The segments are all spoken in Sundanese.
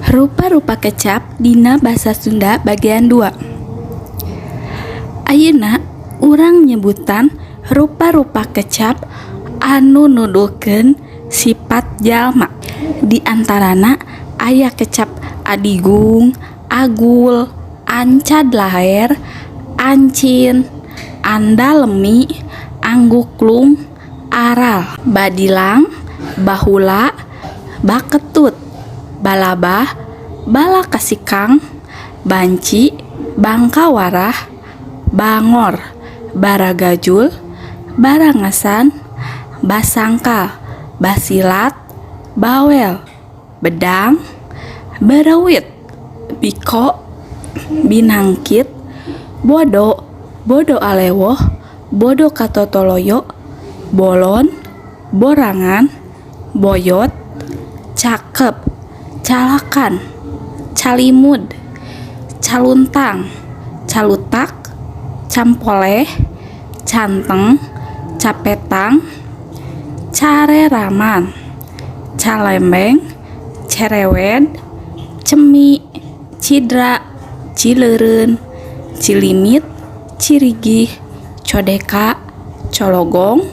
Rupa-rupa kecap dina basa Sunda bagian 2. Ayeuna urang nyebutan rupa-rupa kecap anu nuduhkeun sifat jalma. Di antarana aya kecap adigung, agul, ancad laher, ancin, andalemi, angguklung, aral, badilang, bahula, baketut, balabah, bala kasikang, banci, bangkawarah, bangor, baragajul, barangasan, basangkal, basilat, bawel, bedang, berawit, biko, binangkit, bodo, bodo alewoh, bodo katotoloyo, bolon, borangan, boyot, cakep, calakan, calimud, caluntang, calutak, campoleh, canteng, capetang, careraman, calembeng, cerewed, cemi, cidra, cileureun, cilimit, cirigih, codeka, cologong,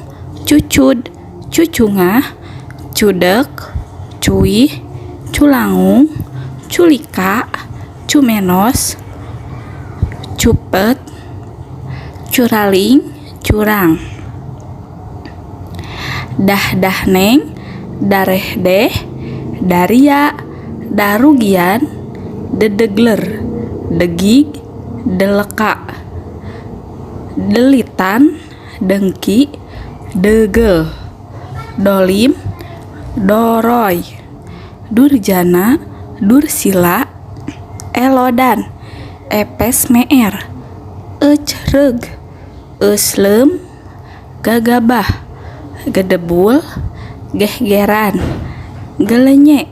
cucud, cucungah, cudek, cuih, culangung, culika, cumenos, cupet, curaling, curang, dah-dahneng, darehdeh, daria, darugian, dedegler, degig, deleka, delitan, dengki, degel, dolim, doroy, durjana, dursila, elodan, epes meer, ecreg, eslem, gagabah, gedebul, gehgeran, gelenye,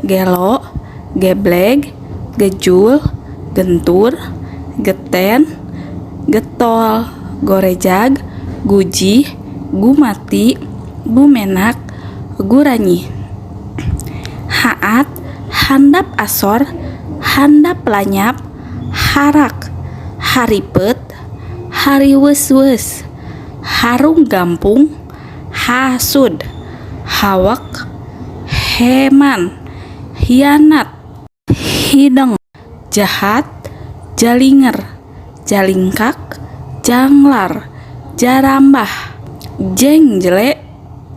gelo, gebleg, gejul, gentur, geten, getol, gorejag, guji, gumati, gumenak, guranyi, haat, handap asor, handap lanyap, harak, haripet, hariwes-wes, harung gampung, hasud, hawak, heman, hianat, hideng, jahat, jalinger, jalingkak, janglar, jarambah, jengjele,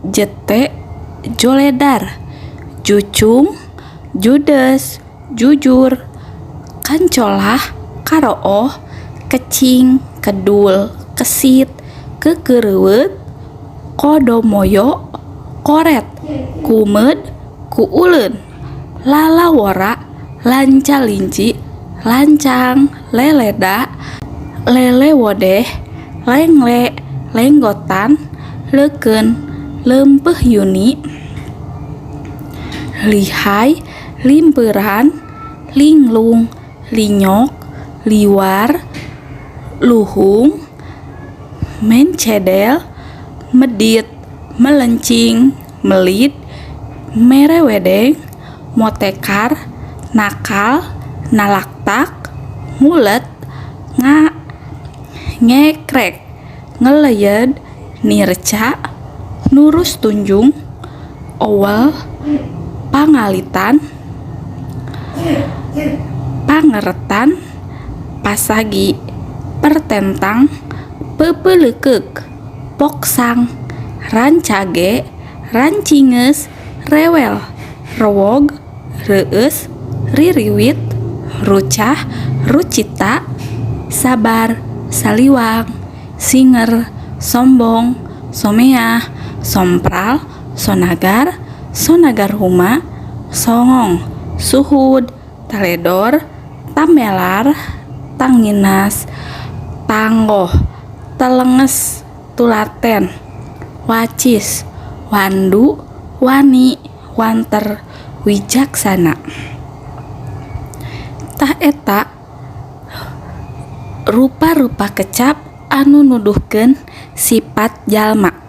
jete, joledar, jucung, judes, jujur, kancolah, karooh, kecing, kedul, kesit, kekerewet, kodomoyo, koret, kumed, kuuleun, lalawora, lancalinci, lancang, leleda, lelewodeh, lengle, lenggotan, leukeun, leumpeuh yuni, lihai, limperan, linglung, linyok, liwar, luhung, mencedel, medit, melencing, melit, merewedeng, motekar, nakal, nalaktak, mulet, ngekrek, ngeleyed, nirca, nurus tunjung, owel, pangalitan, pangeretan, pasagi, pertentang, pepeleukek, poksang, rancage, rancingeus, rewel, rewog, reueus, ririwit, rucah, rucita, sabar, saliwang, singer, sombong, someah, sompral, sonagar, sonagar huma, songong, suhud, taledor, tamelar, tanginas, tanggoh, telenges, tulaten, wacis, wandu, wani, wanter, wijaksana. Tah eta rupa-rupa kecap anu nuduhkeun sifat jalma.